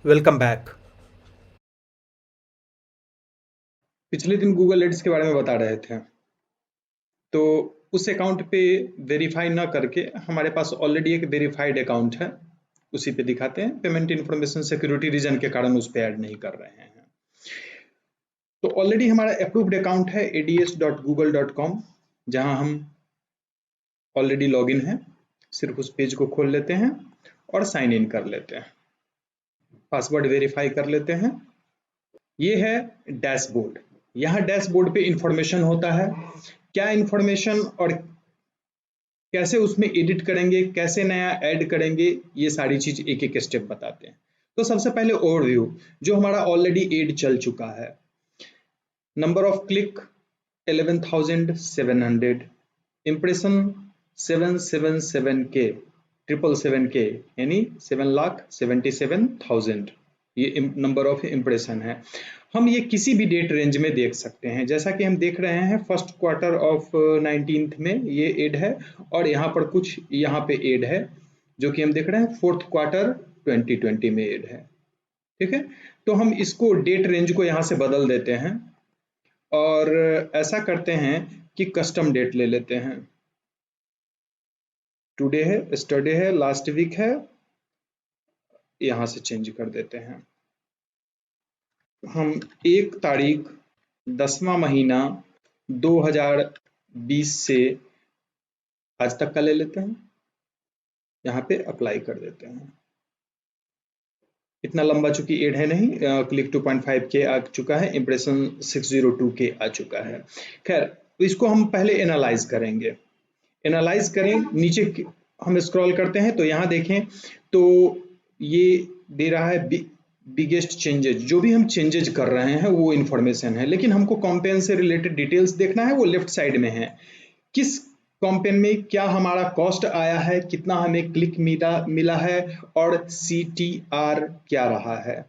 Welcome back. पिछले दिन Google ads के बारे में बता रहे थे। तो उस अकाउंट पे वेरीफाई ना करके हमारे पास ऑलरेडी एक वेरीफाइड अकाउंट है, उसी पे दिखाते हैं। पेमेंट इन्फॉर्मेशन सिक्योरिटी रीजन के कारण उस पे ऐड नहीं कर रहे हैं। तो ऑलरेडी हमारा अप्रूव्ड अकाउंट है ads.google.com, जहां हम ऑलरेडी लॉगिन है। सिर्फ उस पेज को खोल लेते हैं और साइन इन कर लेते हैं, पासवर्ड वेरीफाई कर लेते हैं। ये है डैशबोर्ड। यहाँ डैशबोर्ड पे इंफॉर्मेशन होता है, क्या इंफॉर्मेशन और कैसे उसमें एडिट करेंगे, कैसे नया ऐड करेंगे, ये सारी चीज एक एक स्टेप बताते हैं। तो सबसे पहले ओवरव्यू, जो हमारा ऑलरेडी एड चल चुका है। Number of click 11,700, impression 777K, 777K यानी 7,77,000, ये नंबर ऑफ इम्प्रेशन है। हम ये किसी भी डेट रेंज में देख सकते हैं, जैसा कि हम देख रहे हैं फर्स्ट क्वार्टर ऑफ 19th में ये एड है, और यहाँ पर कुछ यहाँ पे एड है जो कि हम देख रहे हैं फोर्थ क्वार्टर 2020 में एड है। ठीक है, तो हम इसको डेट रेंज को यहाँ से बदल देते हैं और ऐसा करते हैं कि कस्टम डेट ले लेते हैं। टुडे है, यस्टरडे है, लास्ट वीक है, यहाँ से चेंज कर देते हैं। हम 1 तारीख 10वां महीना 2020 से आज तक का ले लेते हैं, यहाँ पे अप्लाई कर देते हैं। इतना लंबा चूंकि एड है नहीं, क्लिक 2.5K आ चुका है, इम्प्रेशन 602K आ चुका है। खैर, इसको हम पहले एनालाइज करेंगे। एनालाइज करें, नीचे हम स्क्रॉल करते हैं तो यहाँ देखें तो ये दे रहा है बिगेस्ट चेंजेज। जो भी हम चेंजेज कर रहे हैं वो इन्फॉर्मेशन है, लेकिन हमको कॉम्पेन से रिलेटेड डिटेल्स देखना है, वो लेफ्ट साइड में है। किस कॉम्पेन में क्या हमारा कॉस्ट आया है, कितना हमें क्लिक मिला है, और CTR क्या रहा है,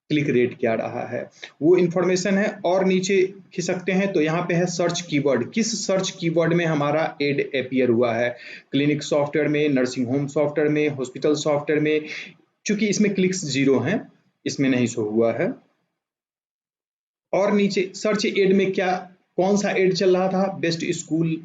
क्लिक रेट क्या रहा है, वो इंफॉर्मेशन है। और नीचे खिसकते हैं तो यहाँ पे है सर्च कीवर्ड, किस सर्च कीवर्ड में हमारा एड अपीयर हुआ है। क्लिनिक सॉफ्टवेयर में, नर्सिंग होम सॉफ्टवेयर में, हॉस्पिटल सॉफ्टवेयर में। चूंकि इसमें क्लिक्स 0 हैं, इसमें नहीं शो हुआ है। और नीचे सर्च एड में क्या, कौन सा एड चल रहा था, best school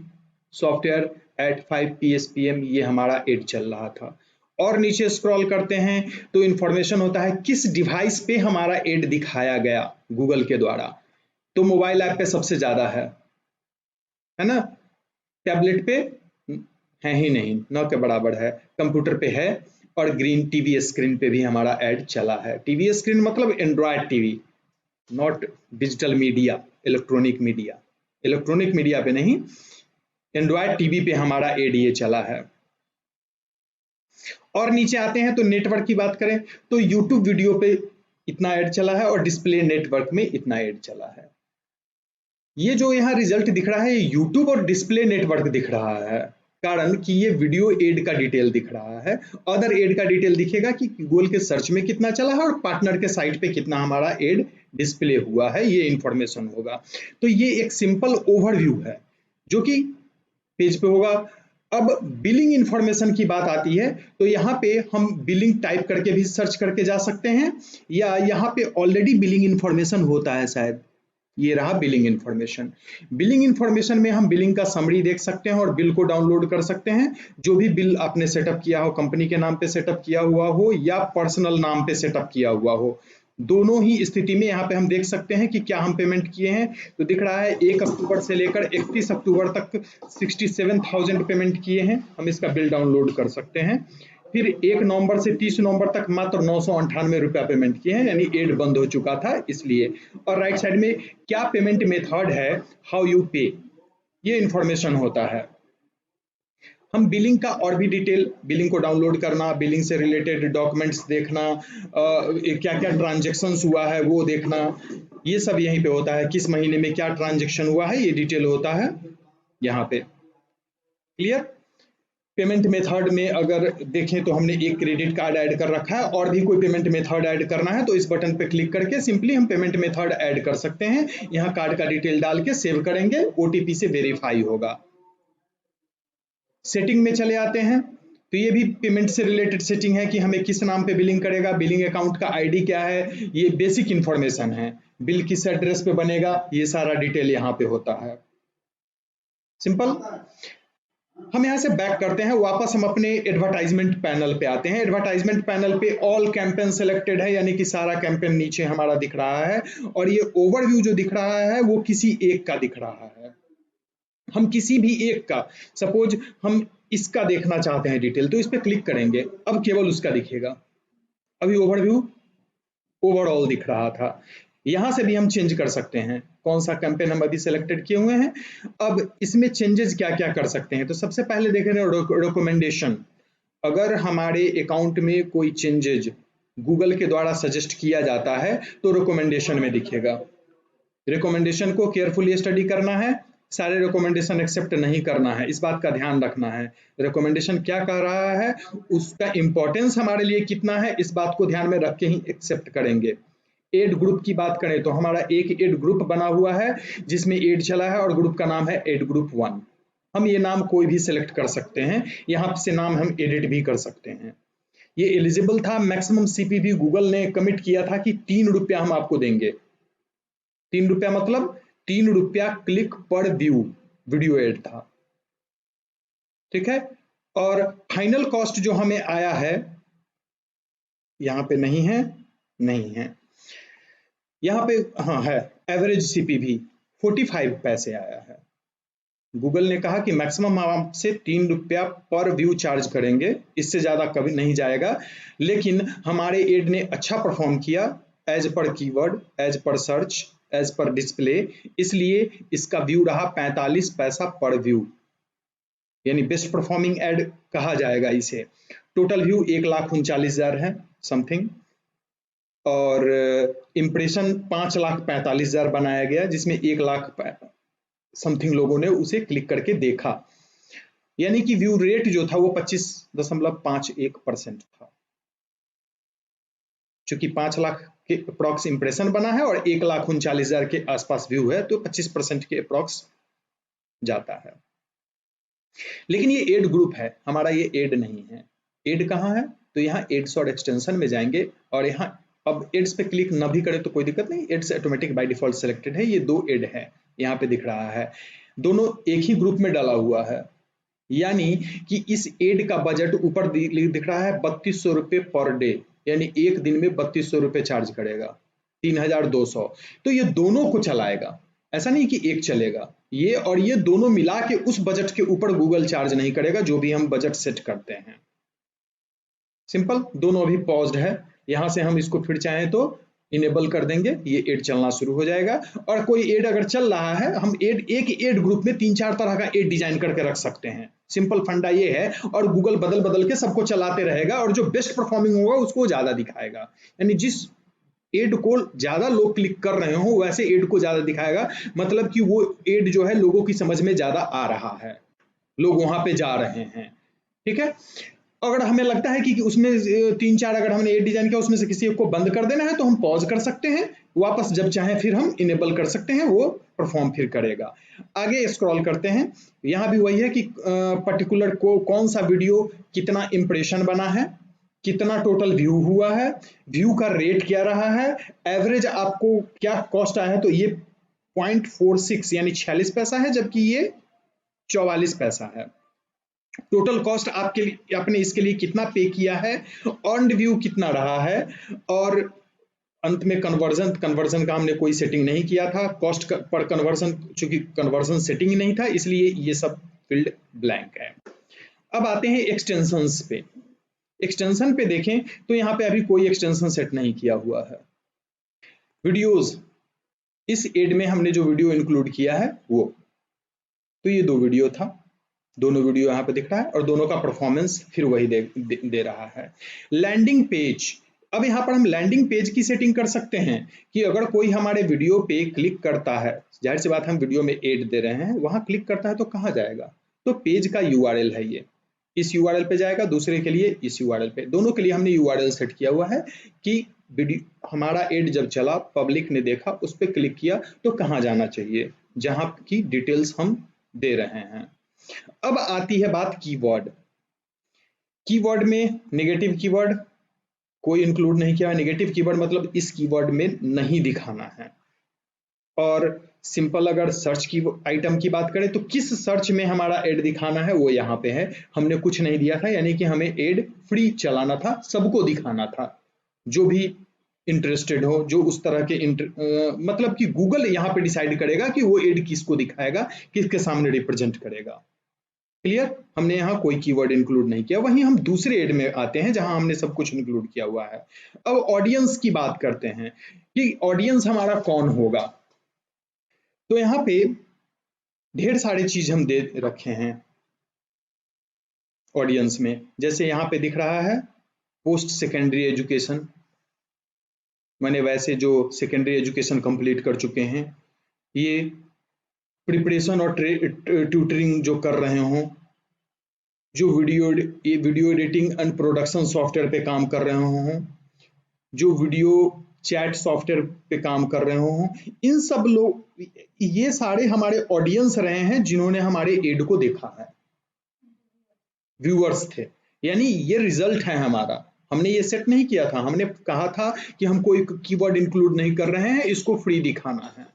software at 5 PSPM, ये हमारा एड चल रहा था। और नीचे स्क्रॉल करते हैं तो इंफॉर्मेशन होता है किस डिवाइस पे हमारा एड दिखाया गया गूगल के द्वारा। तो मोबाइल ऐप पे सबसे ज्यादा है ना, टैबलेट पे है ही नहीं, न के बराबर है, कंप्यूटर पे है, और ग्रीन टीवी स्क्रीन पे भी हमारा एड चला है। टीवी स्क्रीन मतलब Android TV, not digital media, electronic media पे नहीं, एंड्रॉयड टीवी पे हमारा एड ये चला है। और नीचे आते हैं तो नेटवर्क की बात करें तो यूट्यूब वीडियो पे इतना ऐड चला है और डिस्प्ले नेटवर्क में इतना ऐड चला है। ये जो यहाँ रिजल्ट दिख रहा है यूट्यूब और डिस्प्ले नेटवर्क दिख रहा है, कारण कि ये वीडियो एड का डिटेल दिख रहा है। अदर एड का डिटेल दिखेगा कि गूगल के सर्च में कितना चला है और पार्टनर के साइट पे कितना हमारा एड डिस्प्ले हुआ है, ये इंफॉर्मेशन होगा। तो ये एक सिंपल ओवरव्यू है जो कि पेज पे होगा। अब बिलिंग इंफॉर्मेशन की बात आती है तो यहाँ पे हम बिलिंग टाइप करके भी सर्च करके जा सकते हैं, या यहाँ पे ऑलरेडी बिलिंग इंफॉर्मेशन होता है शायद, ये रहा बिलिंग इंफॉर्मेशन। बिलिंग इंफॉर्मेशन में हम बिलिंग का समरी देख सकते हैं और बिल को डाउनलोड कर सकते हैं। जो भी बिल आपने सेटअप किया हो, कंपनी के नाम पे सेटअप किया हुआ हो या पर्सनल नाम पे सेटअप किया हुआ हो, दोनों ही स्थिति में यहाँ पे हम देख सकते हैं कि क्या हम पेमेंट किए हैं। तो दिख रहा है 1 अक्टूबर से लेकर 31 अक्टूबर तक 67,000 पेमेंट किए हैं। हम इसका बिल डाउनलोड कर सकते हैं। फिर 1 नवंबर से 30 नवंबर तक मात्र 998 रुपया पेमेंट किए हैं, यानी एड बंद हो चुका था इसलिए। और राइट साइड में क्या पेमेंट मेथड है, हाउ यू पे, ये इंफॉर्मेशन होता है। हम बिलिंग का और भी डिटेल, बिलिंग को डाउनलोड करना, बिलिंग से रिलेटेड डॉक्यूमेंट्स देखना, क्या क्या ट्रांजेक्शन्स हुआ है वो देखना, ये सब यहीं पे होता है। किस महीने में क्या ट्रांजेक्शन हुआ है ये डिटेल होता है यहाँ पे। क्लियर। पेमेंट मेथड में अगर देखें तो हमने एक क्रेडिट कार्ड ऐड कर रखा है, और भी कोई पेमेंट मेथड ऐड करना है तो इस बटन पे क्लिक करके सिंपली हम पेमेंट मेथड ऐड कर सकते हैं। यहाँ कार्ड का डिटेल डाल के सेव करेंगे, OTP से वेरीफाई होगा। सेटिंग में चले आते हैं तो ये भी पेमेंट से रिलेटेड सेटिंग है कि हमें किस नाम पे बिलिंग करेगा, बिलिंग अकाउंट का आईडी क्या है, ये बेसिक इंफॉर्मेशन है। बिल किस एड्रेस पे बनेगा, ये सारा डिटेल यहाँ पे होता है। सिंपल। हम यहाँ से बैक करते हैं, वापस हम अपने एडवर्टाइजमेंट पैनल पे आते हैं। एडवर्टाइजमेंट पैनल पे ऑल कैंपेन सेलेक्टेड है, यानी कि सारा कैंपेन नीचे हमारा दिख रहा है, और ये ओवरव्यू जो दिख रहा है वो किसी एक का दिख रहा है। हम किसी भी एक का, सपोज हम इसका देखना चाहते हैं डिटेल, तो इस पे क्लिक करेंगे, अब केवल उसका दिखेगा। अभी ओवरव्यू ओवरऑल दिख रहा था। यहां से भी हम चेंज कर सकते हैं कौन सा कैंपेन हम अभी सेलेक्टेड किए हुए हैं। अब इसमें चेंजेस क्या क्या कर सकते हैं, तो सबसे पहले देख रहे हैं रिकमेंडेशन। अगर हमारे अकाउंट में कोई चेंजेज गूगल के द्वारा सजेस्ट किया जाता है तो रिकमेंडेशन में दिखेगा। रिकमेंडेशन को केयरफुली स्टडी करना है, सारे रिकमेंडेशन एक्सेप्ट नहीं करना है, इस बात का ध्यान रखना है। रिकमेंडेशन क्या कह रहा है, उसका इंपॉर्टेंस हमारे लिए कितना है, इस बात को ध्यान में रख के ही एक्सेप्ट करेंगे। एड ग्रुप की बात करें तो हमारा एक एड ग्रुप बना हुआ है जिसमें एड चला है और ग्रुप का नाम है एड ग्रुप 1। हम ये नाम कोई भी सिलेक्ट कर सकते हैं, यहाँ से नाम हम एडिट भी कर सकते हैं। ये एलिजिबल था, मैक्सिमम सीपीवी गूगल ने कमिट किया था कि 3 रुपया हम आपको देंगे। 3 रुपया मतलब 3 रुपया क्लिक पर व्यू वीडियो एड था, ठीक है। और फाइनल कॉस्ट जो हमें आया है, यहाँ पे नहीं है, नहीं है, यहाँ पे हाँ है, एवरेज सीपीवी 45 पैसे आया है। गूगल ने कहा कि मैक्सिमम आपसे 3 रुपया पर व्यू चार्ज करेंगे, इससे ज्यादा कभी नहीं जाएगा। लेकिन हमारे एड ने अच्छा परफॉर्म किया as per keyword, as per search, as per display, इसलिए इसका व्यू रहा 45 पैसा पर व्यू, यानी बेस्ट परफॉर्मिंग एड कहा जाएगा इसे। टोटल व्यू 1,39,000 है समथिंग, और इम्प्रेशन 5,45,000 बनाया गया, जिसमें 1 लाख समथिंग लोगों ने उसे क्लिक करके देखा, यानी कि व्यू रेट जो था वो 25.51% था। चूंकि 5 लाख के अप्रॉक्स इंप्रेशन बना है और 1,39,000 के आसपास व्यू है, तो 25% के अप्रॉक्स जाता है। लेकिन ये एड ग्रुप है, हमारा ये एड नहीं है। एड कहाँ है, तो यहाँ एड्स और एक्सटेंशन में जाएंगे, और यहाँ अब एड्स पे क्लिक न भी करें तो कोई दिक्कत नहीं, ads automatic by default selected है। ये 2 एड है, यहाँ पे दिख रहा है, दोनों एक ही ग्रुप में डाला हुआ है, यानी कि इस एड का बजट ऊपर दिख रहा है 3200 रुपये पर डे, यानी एक दिन में 3200 रुपये चार्ज करेगा, 3,200। तो ये दोनों को चलाएगा, ऐसा नहीं कि एक चलेगा, ये और ये दोनों मिला के उस बजट के ऊपर गूगल चार्ज नहीं करेगा जो भी हम बजट सेट करते हैं। सिंपल। दोनों अभी पॉज्ड है, यहां से हम इसको फिर चाहें तो इनेबल कर देंगे, ये एड चलना शुरू हो जाएगा। और कोई एड अगर चल रहा है, हम एड एक एड ग्रुप में 3-4 तरह का एड डिजाइन करके रख सकते हैं। सिंपल फंडा ये है, और गूगल बदल बदल के सबको चलाते रहेगा, और जो बेस्ट परफॉर्मिंग होगा उसको ज्यादा दिखाएगा, यानी जिस एड को ज्यादा लोग क्लिक कर रहे हो वैसे एड को ज्यादा दिखाएगा, मतलब कि वो एड जो है लोगों की समझ में ज्यादा आ रहा है, लोग वहां पे जा रहे हैं, ठीक है। अगर हमें लगता है कि उसमें 3-4 अगर हमने एड डिजाइन किया, उसमें से किसी एक को बंद कर देना है, तो हम पॉज कर सकते हैं, वापस जब चाहें फिर हम इनेबल कर सकते हैं, वो परफॉर्म फिर करेगा। आगे स्क्रॉल करते हैं, यहाँ भी वही है कि पर्टिकुलर को कौन सा वीडियो कितना इंप्रेशन बना है, कितना टोटल व्यू हुआ है, व्यू का रेट क्या रहा है, एवरेज आपको क्या कॉस्ट आया है, तो ये 0.46 यानी 46 पैसा है, जबकि ये 44 पैसा है। टोटल कॉस्ट आपके लिए, आपने इसके लिए कितना पे किया है, अर्न्ड व्यू कितना रहा है, और अंत में कन्वर्जन का हमने कोई सेटिंग नहीं किया था, कॉस्ट पर कन्वर्जन, चूंकि कन्वर्जन सेटिंग नहीं था इसलिए ये सब फील्ड ब्लैंक है। अब आते हैं एक्सटेंशंस पे। एक्सटेंशन पे देखें तो यहाँ पे अभी कोई एक्सटेंशन सेट नहीं किया हुआ है। वीडियोज, इस एड में हमने जो वीडियो इंक्लूड किया है वो, तो ये 2 वीडियो था, दोनों वीडियो यहाँ पे दिख रहा है, और दोनों का परफॉर्मेंस फिर वही दे रहा है। लैंडिंग पेज, अब यहाँ पर हम लैंडिंग पेज की सेटिंग कर सकते हैं कि अगर कोई हमारे वीडियो पे क्लिक करता है, जाहिर सी बात हम वीडियो में एड दे रहे हैं, वहां क्लिक करता है तो कहाँ जाएगा, तो पेज का URL है ये, इस URL पे जाएगा, दूसरे के लिए इस URL पे, दोनों के लिए हमने URL सेट किया हुआ है कि वीडियो हमारा एड जब चला, पब्लिक ने देखा, उस पर क्लिक किया तो कहाँ जाना चाहिए, जहां की डिटेल्स हम दे रहे हैं। अब आती है बात कीवर्ड। कीवर्ड में नेगेटिव कीवर्ड कोई इंक्लूड नहीं किया है। नेगेटिव कीवर्ड मतलब इस कीवर्ड में नहीं दिखाना है। और सिंपल अगर सर्च की आइटम की बात करें तो किस सर्च में हमारा एड दिखाना है वो यहाँ पे है। हमने कुछ नहीं दिया था, यानी कि हमें एड फ्री चलाना था, सबको दिखाना था, जो भी इंटरेस्टेड हो, जो उस तरह के मतलब कि गूगल यहाँ पे डिसाइड करेगा कि वो एड किसको दिखाएगा, किसके सामने रिप्रेजेंट करेगा। क्लियर? हमने यहाँ कोई कीवर्ड इंक्लूड नहीं किया। वहीं हम दूसरे एड में आते हैं जहां हमने सब कुछ इंक्लूड किया हुआ है। अब ऑडियंस की बात करते हैं कि ऑडियंस हमारा कौन होगा। तो यहाँ पे ढेर सारी चीज हम दे रखे हैं ऑडियंस में। जैसे यहाँ पे दिख रहा है पोस्ट सेकेंडरी एजुकेशन, मैंने वैसे जो सेकेंडरी एजुकेशन कंप्लीट कर चुके हैं, ये प्रिपरेशन और ट्यूटरिंग जो कर रहे हों, जो video editing and production software पे काम कर रहे हों, जो वीडियो चैट सॉफ्टवेयर पे काम कर रहे हों, इन सब लोग, ये सारे हमारे ऑडियंस रहे हैं जिन्होंने हमारे एड को देखा है, व्यूअर्स थे। यानी ये रिजल्ट है हमारा। हमने ये सेट नहीं किया था, हमने कहा था कि हम कोई कीवर्ड इंक्लूड नहीं कर रहे हैं, इसको फ्री दिखाना है।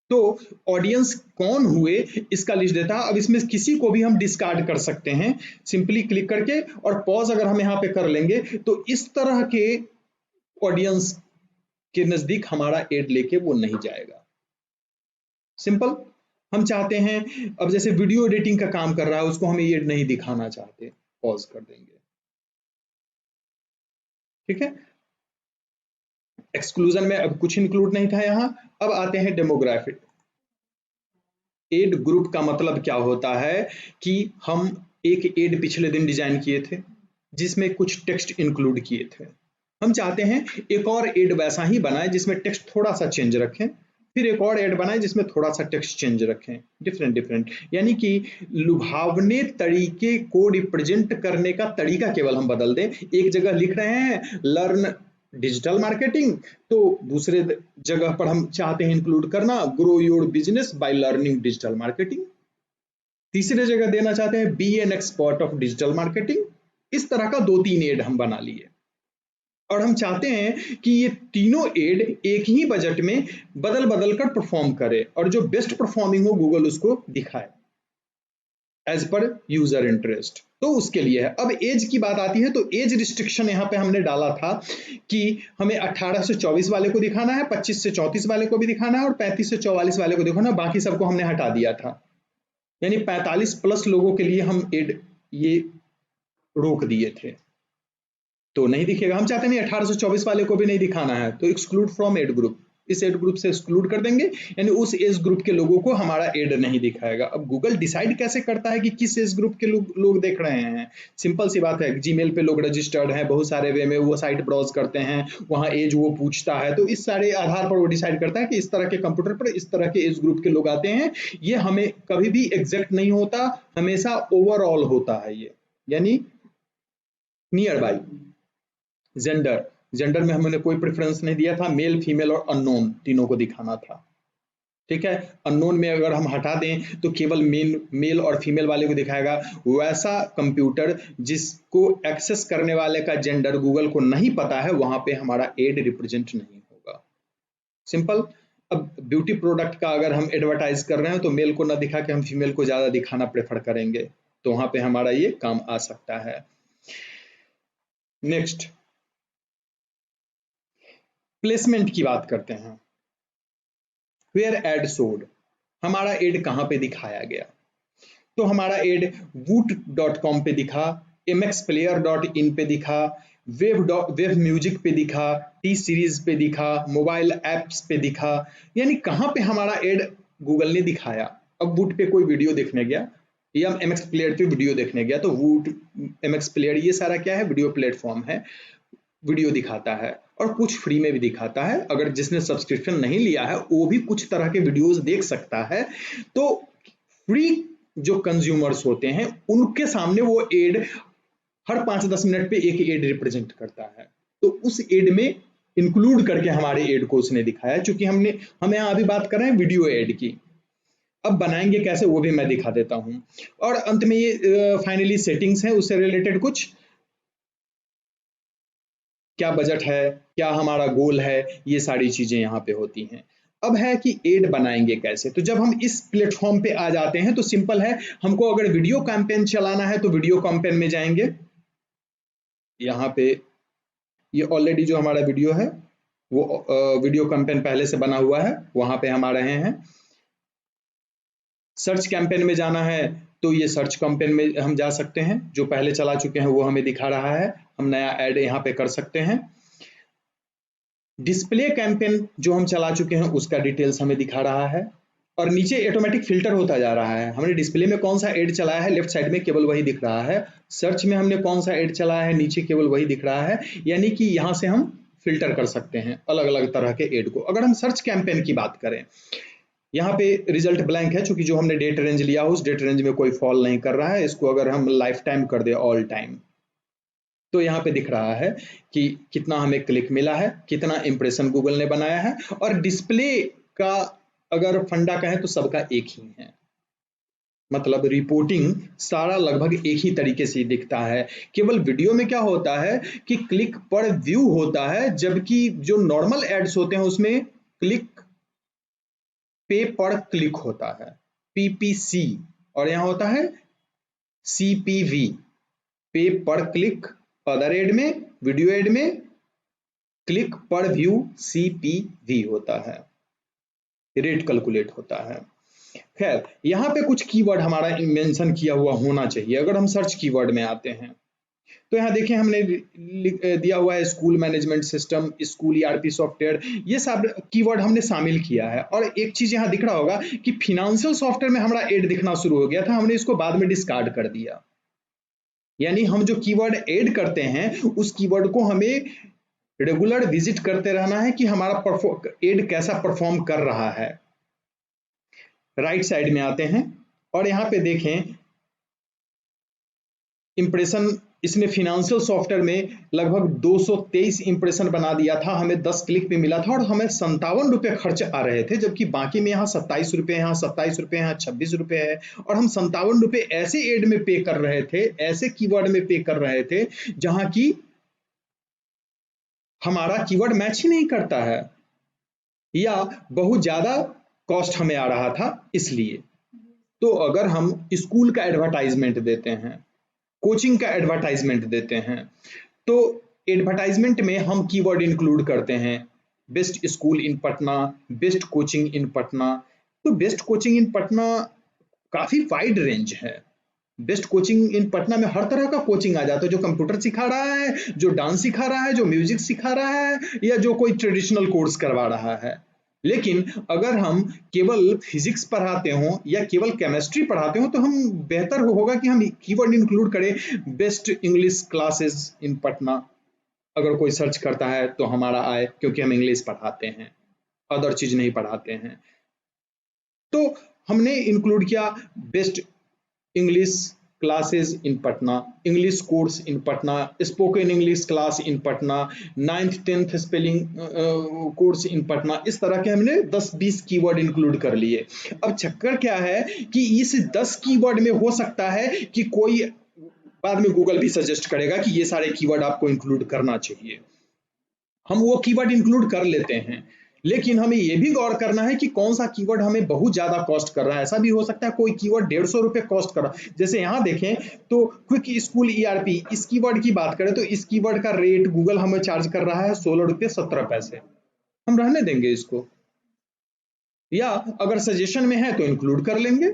तो ऑडियंस कौन हुए इसका लिस्ट देता है। अब इसमें किसी को भी हम डिस्कार्ड कर सकते हैं सिंपली क्लिक करके, और पॉज अगर हम यहाँ पे कर लेंगे तो इस तरह के ऑडियंस के नजदीक हमारा एड लेके वो नहीं जाएगा। सिंपल। हम चाहते हैं, अब जैसे वीडियो एडिटिंग का काम कर रहा है, उसको हम एड नहीं दिखाना चाहते, पॉज कर देंगे, ठीक है। एक्सक्लूजन में अब कुछ इंक्लूड नहीं था यहाँ। अब आते हैं डेमोग्राफिक। एड ग्रुप का मतलब क्या होता है कि हम एक एड पिछले दिन डिजाइन किए थे जिसमें कुछ टेक्स्ट इंक्लूड किए थे। हम चाहते हैं एक और एड वैसा ही बनाए जिसमें टेक्स्ट थोड़ा सा चेंज रखें, फिर एक और एड बनाए जिसमें थोड़ा सा टेक्स्ट चेंज रखें, डिफरेंट, यानी कि लुभावने तरीके को रिप्रेजेंट करने का तरीका केवल हम बदल दें। एक जगह लिख रहे हैं लर्न डिजिटल मार्केटिंग, तो दूसरे जगह पर हम चाहते हैं इंक्लूड करना grow your business by learning digital marketing. तीसरे जगह देना चाहते हैं be an expert of digital marketing. इस तरह का 2-3 एड हम बना लिए, और हम चाहते हैं कि ये तीनों एड एक ही बजट में बदल बदल कर परफॉर्म करे, और जो बेस्ट परफॉर्मिंग हो गूगल उसको दिखाए एज पर यूजर इंटरेस्ट। तो उसके लिए है। अब एज की बात आती है, तो एज रिस्ट्रिक्शन यहाँ पे हमने डाला था कि हमें 18 से 24 वाले को दिखाना है, 25 से 34 वाले को भी दिखाना है, और 35 से 44 वाले को दिखाना है। बाकी सबको हमने हटा दिया था, यानी 45 प्लस लोगों के लिए हम एड ये रोक दिए थे, तो नहीं दिखेगा। हम चाहते नहीं 18 से 24 वाले को भी नहीं दिखाना है, तो एक्सक्लूड फ्रॉम एड ग्रुप, इस एड ग्रुप से एक्सक्लूड कर देंगे, यानी उस एज ग्रुप के लोगों को हमारा एड नहीं दिखाएगा। अब गूगल डिसाइड कैसे करता है कि किस एज ग्रुप के लोग देख रहे हैं? सिंपल सी बात है, जीमेल पे लोग रजिस्टर्ड हैं, बहुत सारे वे में वो साइट ब्राउज करते हैं, वहाँ एज वो पूछता है, तो इस सारे आधार पर वो डिसाइड करता है कि इस तरह के कंप्यूटर पर इस तरह के एज ग्रुप के लोग आते हैं। ये हमें कभी भी एग्जैक्ट नहीं होता, हमेशा ओवरऑल होता है ये, यानी नियर बाई। जेंडर में हमने कोई प्रेफरेंस नहीं दिया था, मेल फीमेल और अननोन तीनों को दिखाना था, ठीक है। अननोन में अगर हम हटा दें तो केवल मेल और फीमेल वाले को दिखाएगा। वैसा कंप्यूटर जिसको एक्सेस करने वाले का जेंडर गूगल को नहीं पता है, वहां पे हमारा एड रिप्रेजेंट नहीं होगा। सिंपल। अब ब्यूटी प्रोडक्ट का अगर हम एडवर्टाइज कर रहे हैं तो मेल को ना दिखा के हम फीमेल को ज्यादा दिखाना प्रेफर करेंगे, तो वहां पे हमारा ये काम आ सकता है। नेक्स्ट, प्लेसमेंट की बात करते हैं। वेयर एड सोड, हमारा एड कहां पे दिखाया गया? तो हमारा एड woot.com पे दिखा, mxplayer.in पे दिखा, वेब म्यूजिक पे दिखा, टी सीरीज पे दिखा, मोबाइल एप्स पे दिखा, यानी कहां पे हमारा एड गूगल ने दिखाया। अब वूट पे कोई वीडियो देखने गया या एमएक्स प्लेयर पे वीडियो देखने गया, तो वूट, एमएक्स प्लेयर, ये सारा क्या है? वीडियो प्लेटफॉर्म है, वीडियो दिखाता है, और कुछ फ्री में भी दिखाता है। अगर जिसने सब्सक्रिप्शन नहीं लिया है वो भी कुछ तरह के वीडियोस देख सकता है। तो फ्री जो कंज्यूमर्स होते हैं उनके सामने वो एड हर 5-10 मिनट पे एक एड रिप्रेजेंट करता है, तो उस एड में इंक्लूड करके हमारे एड को उसने दिखाया। चूंकि हम यहाँ अभी बात कर रहे हैं वीडियो एड की, अब बनाएंगे कैसे वो भी मैं दिखा देता हूं। और अंत में ये फाइनली सेटिंग्स है, उससे रिलेटेड कुछ क्या बजट है, क्या हमारा गोल है, ये सारी चीजें यहाँ पे होती हैं। अब है कि एड बनाएंगे कैसे। तो जब हम इस प्लेटफॉर्म पे आ जाते हैं तो सिंपल है, हमको अगर वीडियो कैंपेन चलाना है तो वीडियो कैंपेन में जाएंगे। यहाँ पे ये ऑलरेडी जो हमारा वीडियो है वो वीडियो कैंपेन पहले से बना हुआ है, वहां पे हम आ रहे हैं। सर्च कैंपेन में जाना है तो ये सर्च कैंपेन में हम जा सकते हैं, जो पहले चला चुके हैं वो हमें दिखा रहा है, हम नया ऐड यहाँ पे कर सकते हैं। डिस्प्ले कैंपेन जो हम चला चुके हैं उसका डिटेल्स हमें दिखा रहा है, और नीचे ऑटोमेटिक फिल्टर होता जा रहा है। हमने डिस्प्ले में कौन सा एड चलाया है लेफ्ट साइड में केवल वही दिख रहा है, सर्च में हमने कौन सा एड चलाया है नीचे केवल वही दिख रहा है, यानी कि यहाँ से हम फिल्टर कर सकते हैं अलग अलग तरह के एड को। अगर हम सर्च कैंपेन की बात करें, यहाँ पे रिजल्ट ब्लैंक है, क्योंकि जो हमने डेट रेंज लिया उस डेट रेंज में कोई फॉल नहीं कर रहा है। इसको अगर हम लाइफ टाइम कर दे, ऑल टाइम, तो यहाँ पे दिख रहा है कि कितना हमें क्लिक मिला है, कितना इंप्रेशन गूगल ने बनाया है। और डिस्प्ले का अगर फंडा कहें तो सबका एक ही है, मतलब रिपोर्टिंग सारा लगभग एक ही तरीके से दिखता है। केवल वीडियो में क्या होता है कि क्लिक पर व्यू होता है, जबकि जो नॉर्मल एड्स होते हैं उसमें क्लिक पे पर क्लिक होता है, PPC, और यहाँ होता है CPV, पे पर क्लिक। अदर एड में, वीडियो एड में क्लिक पर व्यू CPV होता है, रेट कैलकुलेट होता है। खैर, यहाँ पे कुछ कीवर्ड हमारा मेंशन किया हुआ होना चाहिए। अगर हम सर्च कीवर्ड में आते हैं तो यहाँ देखें हमने दिया हुआ है school management system, school ERP software, ये सब कीवर्ड हमने शामिल किया है। और एक चीज यहाँ दिख रहा होगा कि फिनेंशियल सॉफ्टवेयर में हमारा एड दिखना शुरू हो गया था, हमने इसको बाद में डिस्कार्ड कर दिया। यानी हम जो कीवर्ड ऐड करते हैं उस कीवर्ड को हमें रेगुलर विजिट करते रहना है कि हमारा एड कैसा परफॉर्म कर रहा है। राइट साइड में आते हैं और यहाँ पे देखें इंप्रेशन, इसने फिनेंशियल सॉफ्टवेयर में लगभग 223 इंप्रेशन बना दिया था, हमें 10 क्लिक पे मिला था और हमें 57 रुपये खर्च आ रहे थे, जबकि बाकी में यहाँ 27 रुपये, यहाँ 27 रुपये, यहाँ 26 रुपये है। और हम 57 रुपये ऐसे एड में पे कर रहे थे, ऐसे कीवर्ड में पे कर रहे थे जहां की हमारा कीवर्ड मैच ही नहीं करता है, या बहुत ज्यादा कॉस्ट हमें आ रहा था इसलिए। तो अगर हम स्कूल का एडवर्टाइजमेंट देते हैं, कोचिंग का एडवर्टाइजमेंट देते हैं, तो एडवर्टाइजमेंट में हम कीवर्ड इंक्लूड करते हैं बेस्ट स्कूल इन पटना, बेस्ट कोचिंग इन पटना। तो बेस्ट कोचिंग इन पटना काफी वाइड रेंज है। बेस्ट कोचिंग इन पटना में हर तरह का कोचिंग आ जाता है, जो कंप्यूटर सिखा रहा है, जो डांस सिखा रहा है, जो म्यूजिक सिखा रहा है, या जो कोई ट्रेडिशनल कोर्स करवा रहा है। लेकिन अगर हम केवल फिजिक्स पढ़ाते हों या केवल केमिस्ट्री पढ़ाते हों तो हम बेहतर होगा कि हम कीवर्ड इंक्लूड करें best English classes in Patna. अगर कोई सर्च करता है तो हमारा आए, क्योंकि हम इंग्लिश पढ़ाते हैं, अदर चीज नहीं पढ़ाते हैं। तो हमने इंक्लूड किया best English classes in Patna, English course in Patna, spoken English class in Patna, 9th 10th spelling course in Patna. इस तरह के हमने 10-20 कीवर्ड इंक्लूड कर लिए। अब चक्कर क्या है कि इस 10 कीवर्ड में हो सकता है कि कोई बाद में गूगल भी सजेस्ट करेगा कि ये सारे कीवर्ड आपको इंक्लूड करना चाहिए, हम वो कीवर्ड इंक्लूड कर लेते हैं। लेकिन हमें यह भी गौर करना है कि कौन सा कीवर्ड हमें बहुत ज्यादा कॉस्ट कर रहा है। ऐसा भी हो सकता है कोई कीवर्ड 150 रुपये कॉस्ट कर रहा है। जैसे यहाँ देखें तो क्विक स्कूल ERP, इस कीवर्ड की बात करें तो इस कीवर्ड का रेट गूगल हमें चार्ज कर रहा है 16 रुपये 17 पैसे। हम रहने देंगे इसको, या अगर सजेशन में है तो इंक्लूड कर लेंगे।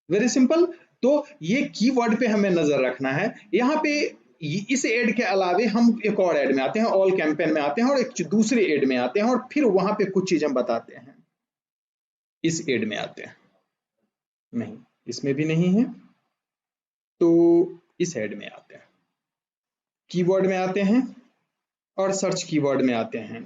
Very simple. तो ये कीवर्ड पे हमें नजर रखना है। यहाँ पे इस एड के अलावे हम एक और एड में आते हैं, ऑल कैंपेन में आते हैं, और एक दूसरे एड में आते हैं, और फिर वहां पे कुछ चीज हम बताते हैं। इस एड में आते हैं, नहीं इसमें भी नहीं है, तो इस एड में आते हैं, कीवर्ड में आते हैं और सर्च कीवर्ड में आते हैं।